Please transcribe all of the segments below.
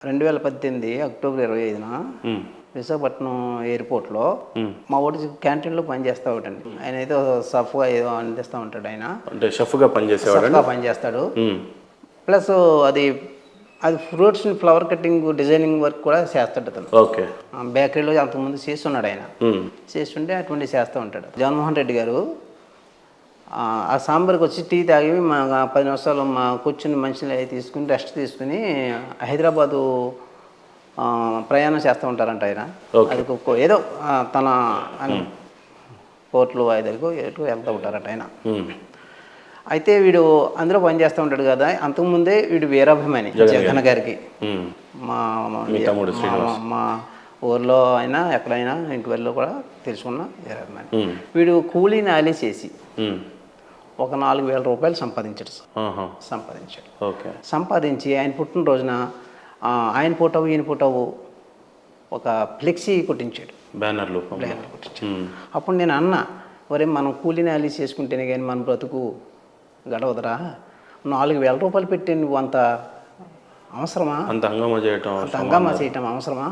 2018 October 25న హ్మ్. విశాఖపట్నం ఎయిర్‌పోర్ట్‌లో హ్మ్. మా వోడు క్యాంటీన్‌లో పనిచేస్తా ఉంటాడండి. ఆయన ఏదో సఫ్‌గా ఏదో అందిస్తా ఉంటాడు ఆయన. అంటే షెఫ్‌గా పనిచేసేవాడండి? సఫ్‌గా పనిచేస్తాడు. హ్మ్. ప్లస్ అది అది ఫ్రూట్స్‌ని ఫ్లవర్ కటింగ్, డిజైనింగ్ వర్క్ కూడా చేస్తాడతను. ఓకే. బేకరీలో అంతకుముందు చేసున్నాడాయన. హ్మ్. చేస్తుంటే అటువంటివి చేస్తూ ఉంటాడు. జగన్మోహన్ రెడ్డి గారు ఆ సాంబార్‌కొచ్చి టీ తాగి 10 నిమిషాలు కూర్చొని మంచినీళ్ళు అవి తీసుకొని రెస్ట్ తీసుకొని హైదరాబాదు ప్రయాణం చేస్తూ ఉంటారంట ఆయన. ఓకే. అది ఏదో తన హ్మ్. కోర్టులు వాయిదాలకు ఎటు వెళ్తూ ఉంటారట ఆయన. హ్మ్. అయితే వీడు అందులో పనిచేస్తూ ఉంటాడు కదా! అంతకుముందే వీడు వీరాభిమాని జగన్ గారికి. హ్మ్. మా మీ తమ్ముడు మా శ్రీనివాస్. మా ఊర్లో అయినా ఎక్కడైనా ఇంటివెల్లో కూడా తెలుసుకున్న వీరాభిమాని. హ్మ్. వీడు కూలీ నాలి చేసి హ్మ్. ఒక 4,000 రూపాయలు సంపాదించాడు. ఆహా! సంపాదించాడు. ఓకే. సంపాదించి ఆయన పుట్టినరోజున ఆయన ఫోటో, ఈయన ఫోటో ఒక ఫ్లెక్సీ కొట్టించాడు. బ్యానర్ రూపంలో. బ్యానర్ కొట్టించాడు. హ్మ్. అప్పుడు నేను అన్నా, ఒరేయ్ మనం కూలీ నాలి చేసుకుంటేనే కానీ మన బ్రతుకు గడవదురా. 4,000 రూపాయలు పెట్టి నువ్వు అంత అవసరమా? అంత హంగామా చేయటం అంత అవసరమా హంగామా అన్నారు? చేయటం అవసరమా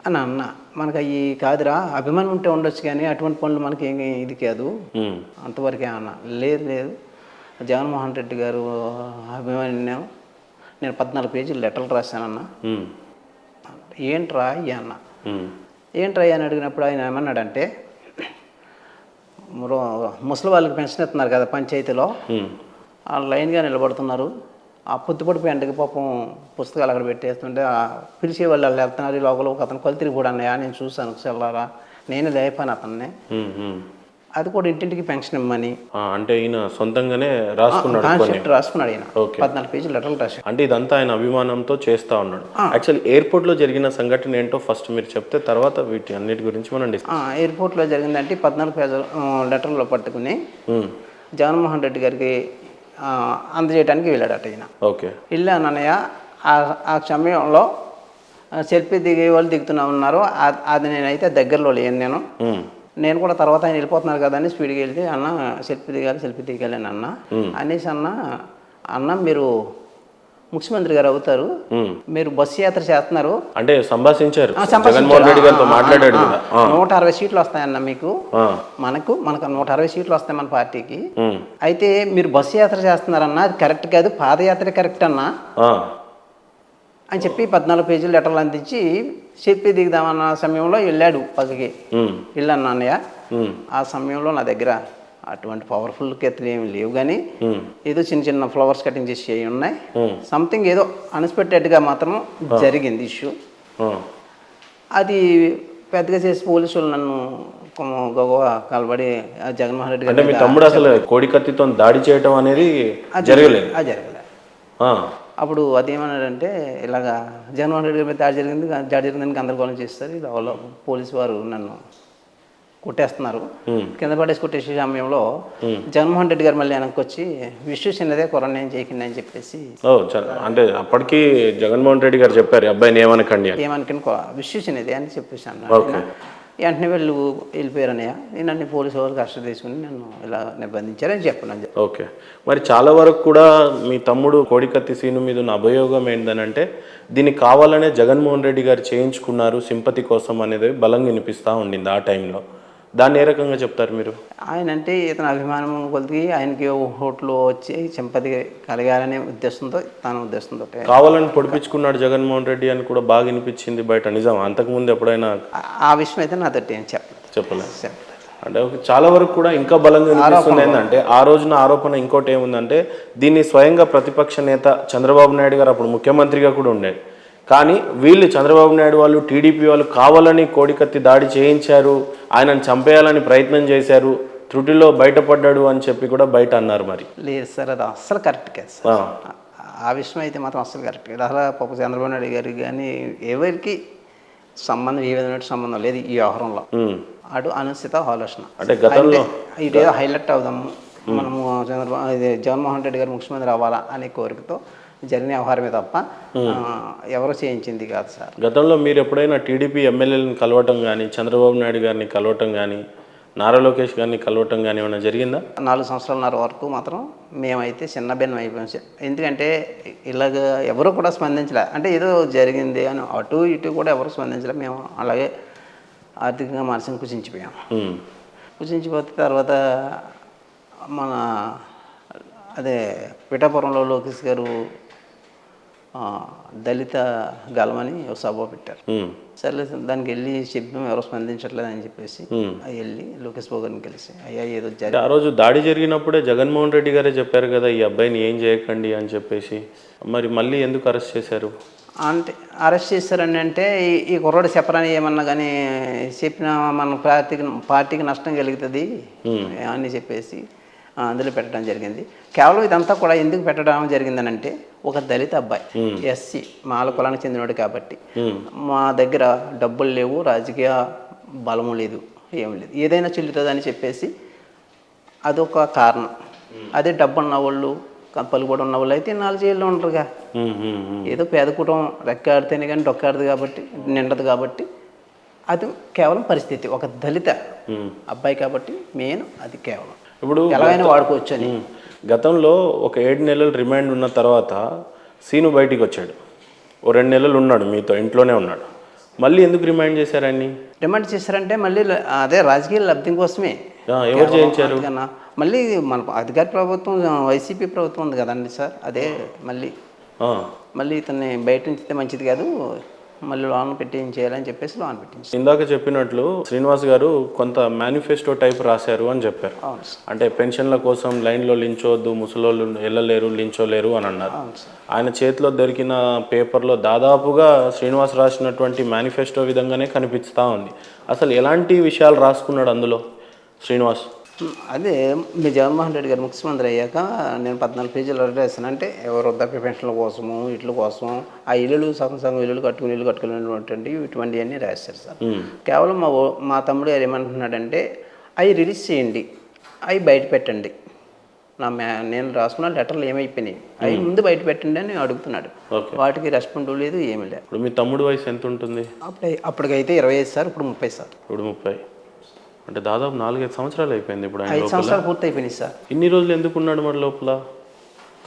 అని అన్నా. మనకు అవి కాదురా, అభిమానం ఉంటే ఉండొచ్చు కానీ అటువంటి పనులు మనకి ఏమి ఇది కాదు. హ్మ్. అంతవరకే అన్నా. లేదు లేదు, జగన్మోహన్ రెడ్డి గారు అభిమాని నేను 14 పేజీలు లెటర్లు రాశానన్నా. హ్మ్. ఏంట్రా అయ్యి అన్న. హ్మ్. ఏంట్రా అయ్యి అని అడిగినప్పుడు ఆయన ఏమన్నాడంటే, ముసలి వాళ్ళకి పెన్షన్ ఇస్తున్నారు కదా పంచాయతీలో, హ్మ్. వాళ్ళు లైన్గా నిలబడుతున్నారు. ఆ పొద్దుపడిపోయి ఎండకి పాపం పుస్తకాలు అక్కడ పెట్టేస్తుంటే పిలిచే వాళ్ళు వెళ్తున్నారు. ఈ లోపల ఒక అతను కొలు తిరిగి కూడా అన్నయ్య నేను చూశాను చల్లారా, నేనే లేపాను అతన్ని. హ్మ్. హ్మ్. అది కూడా ఇంటింటికి పెన్షన్ ఇమ్మని అంటే ఈయన సొంతంగానే రాసుకున్నాడు కొన్ని. కాన్సెప్ట్ రాసుకున్నాడు ఆయన. ఓకే. 14 పేజీలు లెటర్లు రాశాడు. అంటే ఇదంతా ఆయన అభిమానంతో చేస్తా ఉన్నాడు. యాక్చువల్లీ ఎయిర్‌పోర్ట్‌లో జరిగిన సంఘటన ఏంటో ఫస్ట్ మీరు చెప్తే తర్వాత వీటి అన్నిటి గురించి మనం ఎయిర్పోర్ట్లో జరిగిందంటే 14 పేజీల లెటర్లో పట్టుకుని హ్మ్. జగన్మోహన్ రెడ్డి గారికి అందజేయడానికి వెళ్ళాడట ఈయన. ఓకే. వెళ్ళాను అన్నయ్య. ఆ సమయంలో సెల్ఫీ దిగే వాళ్ళు దిగుతున్నా ఉన్నారు. అది నేనైతే దగ్గరలో లేను నేను. హ్మ్. నేను కూడా తర్వాత ఆయన వెళ్ళిపోతున్నారు కదా అని స్పీడ్గా వెళ్తే అన్న సెల్ఫీ దిగాలి అని అన్న హ్మ్. అనేసి అన్న మీరు ముఖ్యమంత్రి గారు అవుతారు, హ్మ్. మీరు బస్సు యాత్ర చేస్తున్నారు. అంటే సంభాషించారు. సంభాషించారు. జగన్మోహన్ రెడ్డి గారితో మాట్లాడాడు కూడా. 160 సీట్లు వస్తాయన్న మీకు. ఆ. మనకు 160 సీట్లు వస్తాయి మన పార్టీకి. హ్మ్. అయితే మీరు బస్సు యాత్ర చేస్తున్నారన్న, అది కరెక్ట్ కాదు, పాదయాత్ర కరెక్ట్ అన్న ఆ. అని చెప్పి 14 పేజీలు లెటర్లు అందించి చెప్పి దిగుదామన్న సమయంలో వెళ్ళాడు పక్కకి. హ్మ్. వెళ్ళాను అన్నయ్య. హ్మ్. ఆ సమయంలో నా దగ్గర అటువంటి పవర్ఫుల్ కెత్తులు ఏమి లేవు కానీ హ్మ్. ఏదో చిన్న చిన్న ఫ్లవర్స్ కటింగ్ చేసి అవి ఉన్నాయి. హ్మ్. సంథింగ్ ఏదో అన్ఎక్స్పెక్టెడ్గా మాత్రం జరిగింది ఇష్యూ. ఆ. అది పెద్దగా చేసి పోలీసులు నన్ను గొడవ కలబడి జగన్మోహన్ రెడ్డి అంటే గారి మీ మీద తమ్ముడు అసలు కోడి కత్తితో దాడి చేయటం అనేది జరగలేదు. అది జరగలేదు. ఆ. అప్పుడు అదేమన్నాడంటే ఇలాగా జగన్మోహన్ రెడ్డి గారి మీద దాడి జరిగిందని గందరగోళం చేస్తారు. ఇలా పోలీసు వారు నన్ను కొట్టేస్తున్నారు. హ్మ్. కింద పడేసి కొట్టేసే సమయంలో హ్మ్. జగన్మోహన్ రెడ్డి గారు మళ్ళీ వెనక్కి వచ్చి విష్ణు చిన్నదే కుర్రని ఏం చేయకండి అని చెప్పేసి అంటే అప్పటికి జగన్మోహన్ రెడ్డి గారు చెప్పారు, ఈ అబ్బాయిని ఏమనకండి అని. ఏమనుకుని విష్ణు చిన్నదే అని చెప్పేసి ఓకే. అన్నాడు. వెంటనే వెళ్ళిపోయారు అన్నయ్య. నన్ను పోలీసు వాళ్ళకి అరెస్ట్ తీసుకుని నన్ను ఇలా నిర్బంధించారని చెప్పాను. ఓకే. మరి చాలా వరకు కూడా మీ తమ్ముడు కోడికత్తి సీను మీద ఉన్న అభియోగం ఏంటనంటే దీన్ని కావాలనే జగన్మోహన్ రెడ్డి గారు చేయించుకున్నారు సింపతి కోసం అనేది బలంగా వినిపిస్తూ ఉండింది ఆ టైంలో. దాన్ని ఏ రకంగా చెప్తారు మీరు? ఆయన అంటే ఇతని అభిమానం కొలిది ఆయనకి ఓట్లు వచ్చి సింపతి కలగాలనే ఉద్దేశంతో తన ఉద్దేశంతో కావాలని పొడిపించుకున్నాడు జగన్మోహన్ రెడ్డి అని కూడా బాగా వినిపించింది బయట. నిజం అంతకుముందు ఎప్పుడైనా ఆ విషయం అయితే నాతో ఏం చెప్పలేదు. అంటే చాలా వరకు కూడా ఇంకా బలంగా వినిపిస్తుంది ఏంటంటే ఆ రోజున ఆరోపణ ఇంకోటి ఏముందంటే దీన్ని స్వయంగా ప్రతిపక్ష నేత చంద్రబాబు నాయుడు గారు అప్పుడు ముఖ్యమంత్రిగా కూడా ఉండేది. కానీ వీళ్ళు చంద్రబాబు నాయుడు వాళ్ళు టీడీపీ వాళ్ళు కావాలని కోడికత్తి దాడి చేయించారు, ఆయనను చంపేయాలని ప్రయత్నం చేశారు, త్రుటిలో బయటపడ్డాడు అని చెప్పి కూడా బయట అన్నారు. మరి లేదు సార్, అది అస్సలు కరెక్ట్ కాదు సార్. ఆ విషయం అయితే మాత్రం అస్సలు కరెక్ట్ కాదు. అలా పాప చంద్రబాబు నాయుడు గారికి కానీ ఎవరికి సంబంధం, ఏ విధమైన సంబంధం లేదు ఈ వ్యవహారంలో. అటు అనుచిత ఆలోచన. అంటే గతంలో ఇదేదో హైలైట్ అవుదాము, మనము జగన్మోహన్ రెడ్డి గారు ముఖ్యమంత్రి అవ్వాలా అనే కోరికతో జరిగిన వ్యవహారమే తప్ప ఎవరు చేయించింది కాదు సార్. గతంలో మీరు ఎప్పుడైనా టీడీపీ ఎమ్మెల్యేలను కలవటం కానీ చంద్రబాబు నాయుడు గారిని కలవటం కానీ నారా లోకేష్ గారిని కలవటం కానీ ఏమైనా జరిగిందా? 4 సంవత్సరాలన్నర వరకు మాత్రం మేమైతే చిన్న భిన్నం అయిపోయాం సార్. ఎందుకంటే ఇలాగ ఎవరు కూడా స్పందించలే. అంటే ఏదో జరిగింది అని అటు ఇటు కూడా ఎవరు స్పందించలే. మేము అలాగే ఆర్థికంగా మానసికంగా కుచించిపోయాం. కుచించిపోతే తర్వాత మన అదే పిఠాపురంలో లోకేష్ గారు దళిత గలమని ఒక సభ పెట్టారు. సర్లే దానికి వెళ్ళి చెప్పాం, ఎవరో స్పందించట్లేదు అని చెప్పేసి వెళ్ళి లోకేష్ బాబు గారిని కలిసి అయ్యా ఏదో జరిగింది. ఆ రోజు దాడి జరిగినప్పుడే జగన్మోహన్ రెడ్డి గారే చెప్పారు కదా ఈ అబ్బాయిని ఏం చేయకండి అని చెప్పేసి. మరి మళ్ళీ ఎందుకు అరెస్ట్ చేశారు? అంటే అరెస్ట్ చేశారని అంటే ఈ కుర్రోడు చెప్పరని ఏమన్నా కానీ చెప్పిన మన పార్టీకి నష్టం కలుగుతుంది అని చెప్పేసి అందులో పెట్టడం జరిగింది. కేవలం ఇదంతా కూడా ఎందుకు పెట్టడం జరిగిందని అంటే ఒక దళిత అబ్బాయి ఎస్సీ మాల కులానికి చెందినవాడు కాబట్టి మా దగ్గర డబ్బులు లేవు, రాజకీయ బలము లేదు, ఏమి లేదు, ఏదైనా చెల్లుతుంది అని చెప్పేసి అదొక కారణం. అదే డబ్బు ఉన్న వాళ్ళు పలుకుబడి ఉన్న వాళ్ళు అయితే 4 జైల్లో ఉంటారుగా. ఏదో పేద కుటుంబం రెక్కాడితేనే కానీ డొక్కాడదు కాబట్టి నిండదు కాబట్టి అది కేవలం పరిస్థితి. ఒక దళిత అబ్బాయి కాబట్టి మెయిన్ అది కేవలం ఇప్పుడు ఎలాగైనా వాడుకోవచ్చు అని. గతంలో ఒక 7 నెలలు రిమాండ్ ఉన్న తర్వాత సీను బయటికి వచ్చాడు. ఓ 2 నెలలు ఉన్నాడు మీతో, ఇంట్లోనే ఉన్నాడు. మళ్ళీ ఎందుకు రిమాండ్ చేశారని? రిమాండ్ చేశారంటే మళ్ళీ అదే రాజకీయ లబ్ధి కోసమే. ఎవరు చేయించారు? మళ్ళీ మన అధికార ప్రభుత్వం వైసీపీ ప్రభుత్వం ఉంది కదండి సార్, అదే మళ్ళీ ఇతన్ని బయట నుంచి మంచిది కాదు, మళ్ళీ లోన్ పెట్టి ఏం చేయాలని చెప్పేసి లోన్ పెట్టించి. ఇందాక చెప్పినట్లు శ్రీనివాస్ గారు కొంత మేనిఫెస్టో టైప్ రాశారు అని చెప్పారు. అంటే పెన్షన్ల కోసం లైన్లో లించోద్దు, ముసలోళ్ళు వెళ్ళలేరు, లించోలేరు అని అన్నారు. ఆయన చేతిలో దొరికిన పేపర్లో దాదాపుగా శ్రీనివాస్ రాసినటువంటి మేనిఫెస్టో విధంగానే కనిపిస్తూ ఉంది. అసలు ఎలాంటి విషయాలు రాసుకున్నాడు అందులో శ్రీనివాస్? అదే మీ జగన్మోహన్ రెడ్డి గారు ముఖ్యమంత్రి అయ్యాక నేను 14 పేజీలు రాశాను. అంటే వృద్ధాప్య పెన్షన్ల కోసము, ఇట్ల కోసం, ఆ ఇల్లులు సగం ఇల్లులు కట్టుకునేటువంటి ఇటువంటివన్నీ రాశారు సార్. కేవలం మా తమ్ముడు గారు ఏమంటున్నాడంటే అవి రిలీజ్ చేయండి, అవి బయట పెట్టండి, నేను రాసుకున్న లెటర్లు ఏమైపోయినాయి అవి ముందు బయట పెట్టండి అని అడుగుతున్నాడు. వాటికి రెస్పాండ్ లేదు, ఏమీ లేదు. ఇప్పుడు మీ తమ్ముడు వయసు ఎంత ఉంటుంది? అప్పటికైతే 25 సార్, ఇప్పుడు 30 సార్. ఇప్పుడు 30 అంటే దాదాపు 4-5 సంవత్సరాలు అయిపోయింది. ఇప్పుడు 5 సంవత్సరాలు పూర్తి అయిపోయినాయి సార్. ఇన్ని రోజులు ఎందుకు ఉన్నాడు మరి లోపల?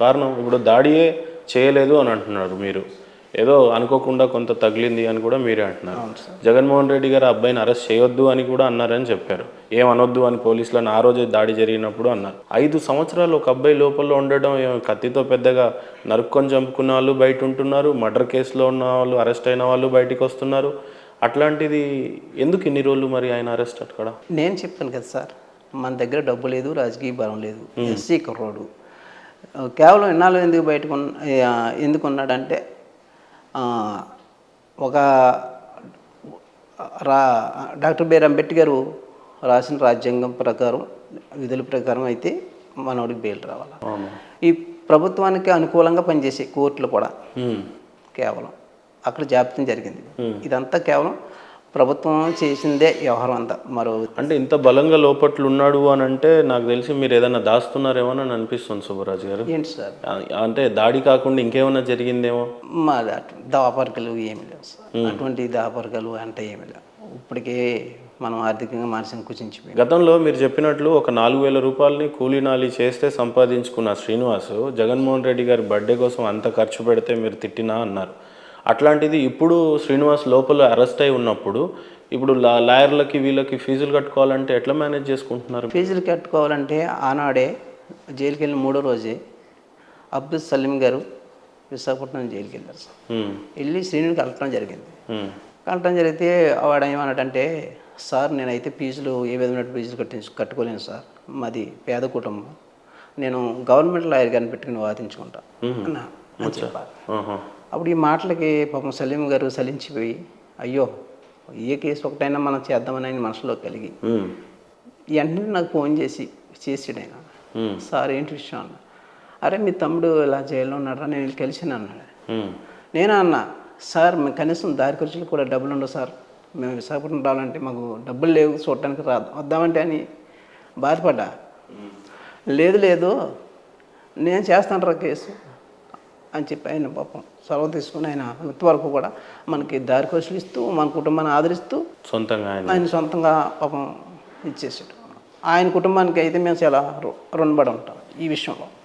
కారణం ఇప్పుడు దాడియే చేయలేదు అని అంటున్నారు మీరు, ఏదో అనుకోకుండా కొంత తగిలింది అని కూడా మీరే అంటున్నారు. జగన్మోహన్ రెడ్డి గారు అబ్బాయిని అరెస్ట్ చేయొద్దు అని కూడా అన్నారని చెప్పారు. ఏమనొద్దు అని పోలీసులను ఆ రోజే దాడి జరిగినప్పుడు అన్నారు. 5 సంవత్సరాలు ఒక అబ్బాయి లోపల ఉండడం, కత్తితో పెద్దగా నరుక్కొని చంపుకున్న వాళ్ళు బయట ఉంటున్నారు, మర్డర్ కేసులో ఉన్న వాళ్ళు, అరెస్ట్ అయిన వాళ్ళు బయటికి వస్తున్నారు. అట్లాంటిది ఎందుకు ఇన్ని రోజులు మరి ఆయన అరెస్ట్ అక్కడ? నేను చెప్పాను కదా సార్, మన దగ్గర డబ్బు లేదు, రాజకీయ బలం లేదు, ఎస్సీ కుర్రోడు. కేవలం ఇన్నాళ్ళు ఎందుకు ఉన్నాడంటే ఒక డాక్టర్ బిఆర్ అంబేద్కర్ గారు రాసిన రాజ్యాంగం ప్రకారం, విధుల ప్రకారం అయితే మనోడికి బెయిల్ రావాలి. ఈ ప్రభుత్వానికి అనుకూలంగా పనిచేసే కోర్టులు కూడా కేవలం అక్కడ జాబితం జరిగింది. ఇదంతా కేవలం ప్రభుత్వం చేసిందే వ్యవహారం అంతా. మరో అంటే ఇంత బలంగా లోపట్లు ఉన్నాడు అని అంటే నాకు తెలిసి మీరు ఏదైనా దాస్తున్నారేమో అని అనిపిస్తుంది సుబ్బరాజు గారు. ఏంటి సార్? అంటే దాడి కాకుండా ఇంకేమైనా జరిగిందేమో? మాది దాపరికలు ఏమి లేవు సార్, అటువంటి దాపరికలు అంటే ఏమి లేవు. ఇప్పటికే మనం ఆర్థికంగా మానసికంగా కుచించిపోయి. గతంలో మీరు చెప్పినట్లు ఒక 4,000 రూపాయలని కూలీ నాలి చేస్తే సంపాదించుకున్న శ్రీనివాస్ జగన్మోహన్ రెడ్డి గారి బర్త్డే కోసం అంత ఖర్చు పెడితే మీరు తిట్టినా అన్నారు. అట్లాంటిది ఇప్పుడు శ్రీనివాస్ లోపల అరెస్ట్ అయి ఉన్నప్పుడు ఇప్పుడు లాయర్లకి వీళ్ళకి ఫీజులు కట్టుకోవాలంటే ఎట్లా మేనేజ్ చేసుకుంటున్నారు? ఫీజులు కట్టుకోవాలంటే ఆనాడే జైలుకి వెళ్ళిన 3వ రోజే అబ్దుల్ సలీం గారు విశాఖపట్నం జైలుకి వెళ్ళారు సార్. వెళ్ళి శ్రీనివాస్ కలటం జరిగింది. కలటం జరిగితే వాడు ఏమన్నాడంటే, సార్ నేనైతే ఫీజులు ఏ విధమైన ఫీజులు కట్టుకోలేను సార్, మాది పేద కుటుంబం, నేను గవర్నమెంట్ లాయర్ గారిని పెట్టుకుని వాదించుకుంటా అని చెప్పారు. అప్పుడు ఈ మాటలకి పాపం సలీం గారు సలించిపోయి, అయ్యో ఏ కేసు ఒకటైనా మనం చేద్దామని ఆయన మనసులో కలిగి వెంటనే నాకు ఫోన్ చేసాడు ఆయన. సార్ ఏంటి విషయం అన్న. అరే మీ తమ్ముడు ఇలా జైల్లో ఉన్నారా, నేను కలిసాను అన్నాడు. నేను అన్నా, సార్ మేము కనీసం దారి ఖర్చులు కూడా డబ్బులు ఉండవు సార్, మేము విశాఖపట్నం రావాలంటే మాకు డబ్బులు లేవు, చూడటానికి వద్దామంటే అని బాధపడ్డా. లేదు నేను చేస్తాను రా కేసు అని చెప్పి ఆయన పాపం సెలవు తీసుకుని ఆయన ఇంతవరకు కూడా మనకి దారి ఖర్చులు ఇస్తూ, మన కుటుంబాన్ని ఆదరిస్తూ సొంతంగా ఆయన సొంతంగా పాపం ఇచ్చేసాడు. ఆయన కుటుంబానికి అయితే మేము చాలా రుణపడి ఉంటాం ఈ విషయంలో.